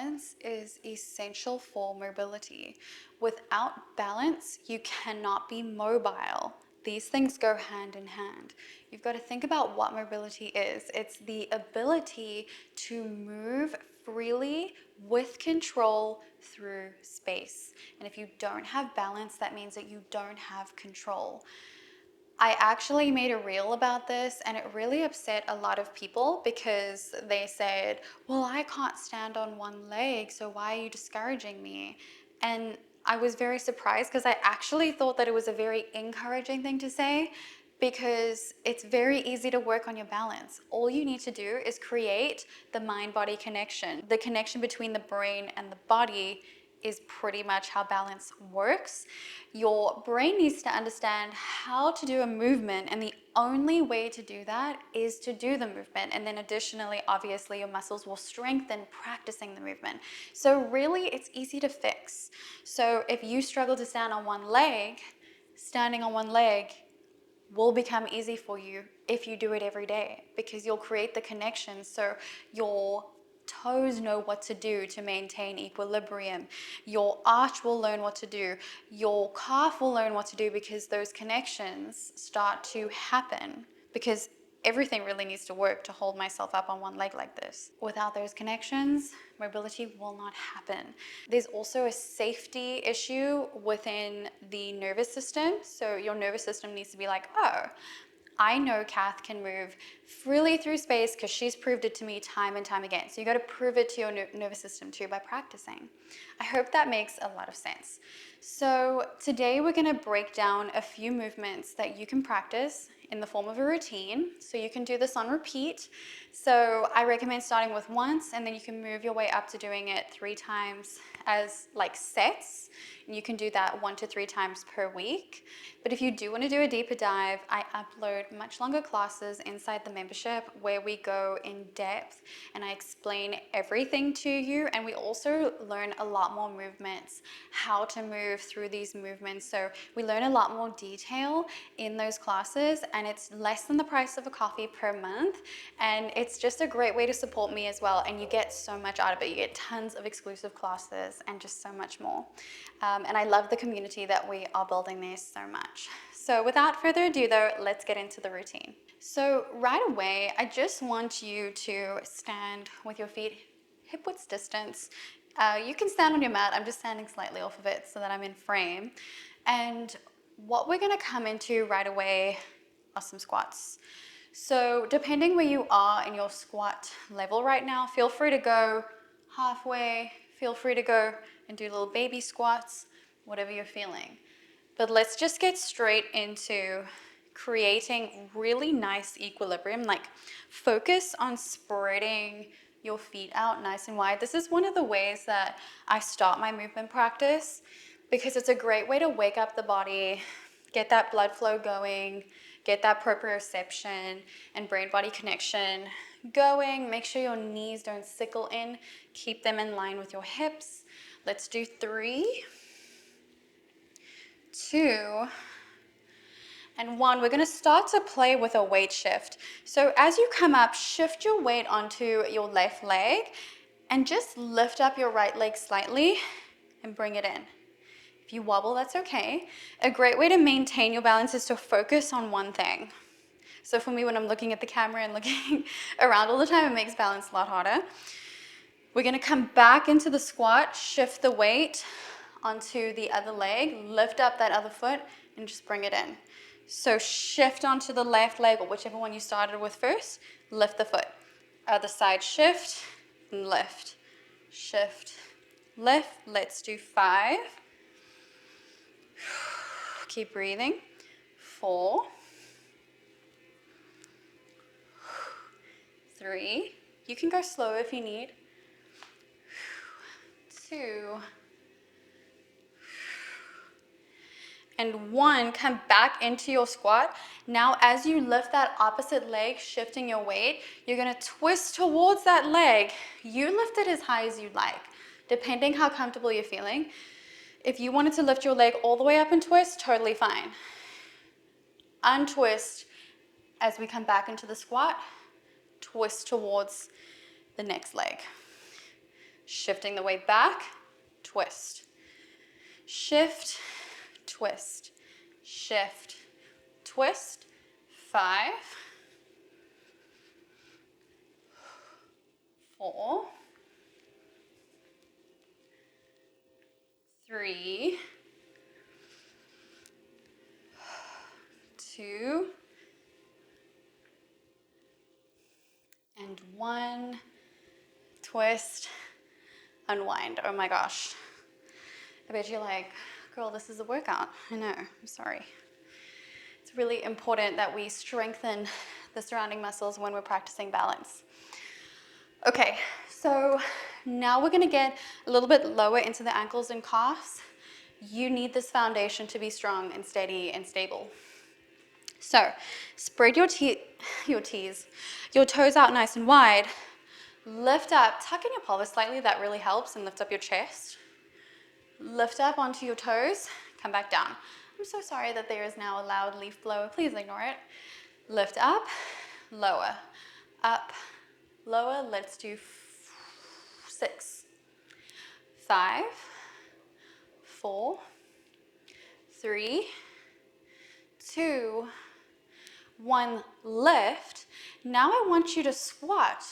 Balance is essential for mobility. Without balance, you cannot be mobile. These things go hand in hand. You've got to think about what mobility is. It's the ability to move freely with control through space. And if you don't have balance, that means that you don't have control. I actually made a reel about this and it really upset a lot of people because they said, well, I can't stand on one leg, so why are you discouraging me? And I was very surprised because I actually thought that it was a very encouraging thing to say because it's very easy to work on your balance. All you need to do is create the mind-body connection. The connection between the brain and the body is pretty much how balance works. Your brain needs to understand how to do a movement, and the only way to do that is to do the movement. And then additionally, obviously, your muscles will strengthen practicing the movement. So really, it's easy to fix. So if you struggle to stand on one leg, standing on one leg will become easy for you if you do it every day, because you'll create the connection. So your toes know what to do to maintain equilibrium. Your arch will learn what to do. Your calf will learn what to do because those connections start to happen, because everything really needs to work to hold myself up on one leg like this. Without those connections, mobility will not happen. There's also a safety issue within the nervous system. So your nervous system needs to be like, oh, I know Kath can move freely through space because she's proved it to me time and time again. So you got to prove it to your nervous system too by practicing. I hope that makes a lot of sense. So today we're going to break down a few movements that you can practice in the form of a routine. So you can do this on repeat. So I recommend starting with once, and then you can move your way up to doing it 3 times as like sets. And you can do that 1 to 3 times per week. But if you do want to do a deeper dive, I upload much longer classes inside the membership where we go in depth and I explain everything to you. And we also learn a lot more movements, how to move through these movements. So we learn a lot more detail in those classes, and it's less than the price of a coffee per month. And it's just a great way to support me as well. And you get so much out of it. You get tons of exclusive classes and just so much more. And I love the community that we are building there so much. So without further ado though, let's get into the routine. So right away, I just want you to stand with your feet hip width distance. You can stand on your mat. I'm just standing slightly off of it so that I'm in frame. And what we're gonna come into right away are some squats. So depending where you are in your squat level right now, feel free to go halfway, feel free to go and do little baby squats, whatever you're feeling. But let's just get straight into creating really nice equilibrium. Like, focus on spreading your feet out nice and wide. This is one of the ways that I start my movement practice, because it's a great way to wake up the body, get that blood flow going, get that proprioception and brain-body connection going. Make sure your knees don't sickle in. Keep them in line with your hips. Let's do 3, 2, and 1. We're going to start to play with a weight shift. So as you come up, shift your weight onto your left leg and just lift up your right leg slightly and bring it in. If you wobble, that's okay. A great way to maintain your balance is to focus on one thing. So for me, when I'm looking at the camera and looking around all the time, it makes balance a lot harder. We're going to come back into the squat, shift the weight onto the other leg, lift up that other foot, and just bring it in. So shift onto the left leg, or whichever one you started with first, lift the foot. Other side, shift, lift, shift, lift. Let's do 5. Keep breathing. 4, 3. You can go slow if you need. 2, and 1. Come back into your squat. Now, as you lift that opposite leg, shifting your weight, you're going to twist towards that leg. You lift it as high as you like, depending how comfortable you're feeling. If you wanted to lift your leg all the way up and twist, totally fine. Untwist as we come back into the squat. Twist towards the next leg. Shifting the weight back, twist. Shift, twist, shift, twist. 5, 4, 3, 2, and 1. Twist, unwind. Oh my gosh. I bet you're like, girl, this is a workout. I know, I'm sorry. It's really important that we strengthen the surrounding muscles when we're practicing balance. Okay, so now we're gonna get a little bit lower into the ankles and calves. You need this foundation to be strong and steady and stable. So spread your toes out nice and wide. Lift up, tuck in your pelvis slightly, that really helps, and lift up your chest. Lift up onto your toes, come back down. I'm so sorry that there is now a loud leaf blower, please ignore it. Lift up, lower, up, lower. Let's do 6, 5, 4, 3, 2, 1, lift. Now I want you to squat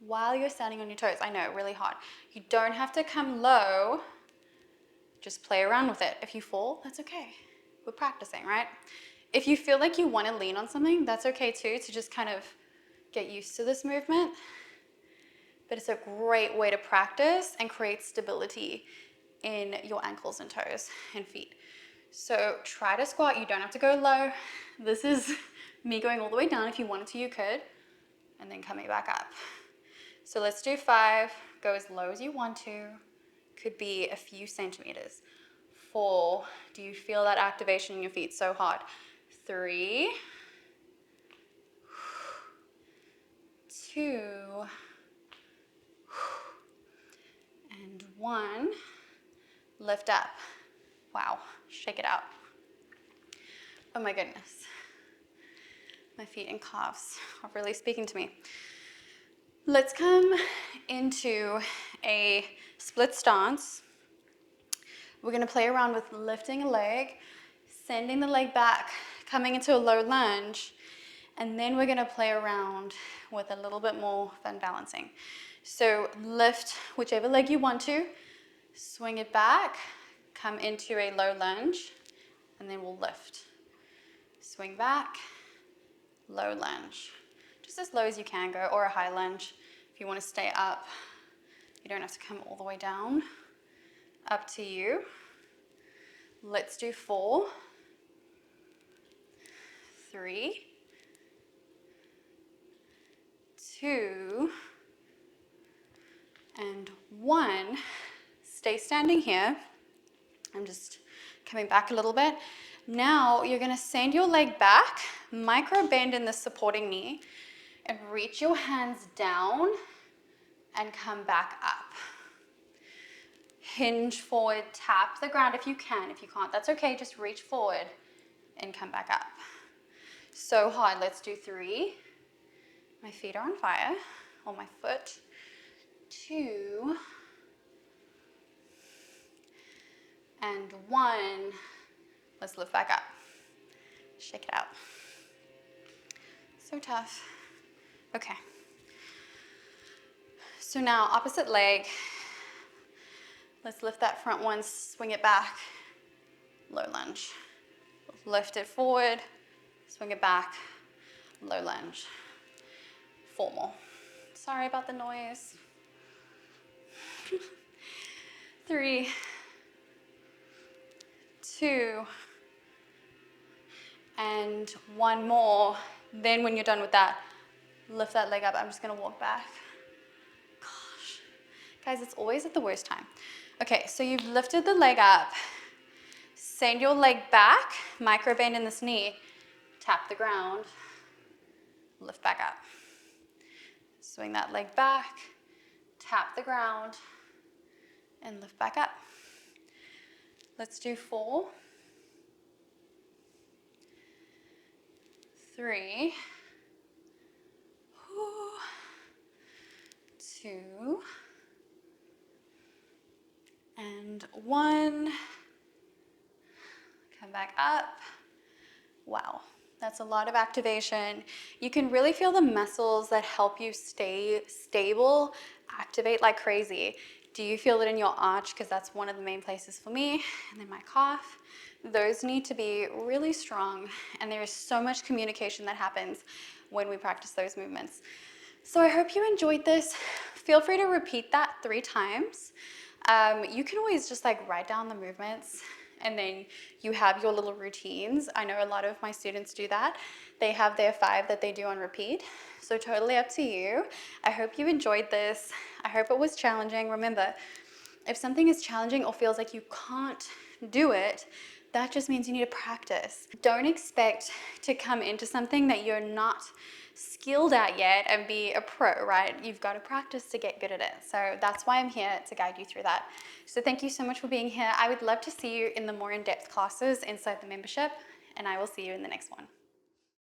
while you're standing on your toes. I know, really hard. You don't have to come low, just play around with it. If you fall, that's okay. We're practicing, right? If you feel like you want to lean on something, that's okay too, to just kind of get used to this movement. But it's a great way to practice and create stability in your ankles and toes and feet. So try to squat. You don't have to go low. This is me going all the way down. If you wanted to, you could. And then coming back up. So let's do 5. Go as low as you want to. Could be a few centimeters. 4. Do you feel that activation in your feet so hard? 3, 2, and 1. Lift up. Wow, shake it out. Oh my goodness. My feet and calves are really speaking to me. Let's come into a split stance. We're gonna play around with lifting a leg, sending the leg back, coming into a low lunge, and then we're gonna play around with a little bit more than balancing. So lift whichever leg you want to, swing it back, come into a low lunge, and then we'll lift. Swing back, low lunge. Just as low as you can go, or a high lunge. If you want to stay up, you don't have to come all the way down. Up to you. Let's do 4, 3, 2, and 1. Stay standing here. I'm just coming back a little bit. Now you're going to send your leg back, micro bend in the supporting knee, and reach your hands down and come back up. Hinge forward, tap the ground if you can. If you can't, that's okay. Just reach forward and come back up. So hard. Let's do 3. My feet are on fire, or my foot. 2, and 1. Let's lift back up. Shake it out. So tough. Okay. So now opposite leg. Let's lift that front one, swing it back. Low lunge. Lift it forward, swing it back. Low lunge. 4 more. Sorry about the noise. 3, 2, and 1 more. Then when you're done with that, lift that leg up. I'm just gonna walk back. Gosh, guys, it's always at the worst time. Okay, so you've lifted the leg up. Send your leg back, micro bend in this knee, tap the ground, lift back up. Swing that leg back, tap the ground, and lift back up. Let's do 4, 3, 2, and 1. Come back up. Wow, that's a lot of activation. You can really feel the muscles that help you stay stable activate like crazy. Do you feel it in your arch? Because that's one of the main places for me. And then my calf. Those need to be really strong. And there is so much communication that happens when we practice those movements. So I hope you enjoyed this. Feel free to repeat that 3 times. You can always just like write down the movements and then you have your little routines. I know a lot of my students do that. They have their 5 that they do on repeat. So totally up to you. I hope you enjoyed this. I hope it was challenging. Remember, if something is challenging or feels like you can't do it, that just means you need to practice. Don't expect to come into something that you're not skilled at yet and be a pro, right? You've got to practice to get good at it. So that's why I'm here to guide you through that. So thank you so much for being here. I would love to see you in the more in-depth classes inside the membership, and I will see you in the next one.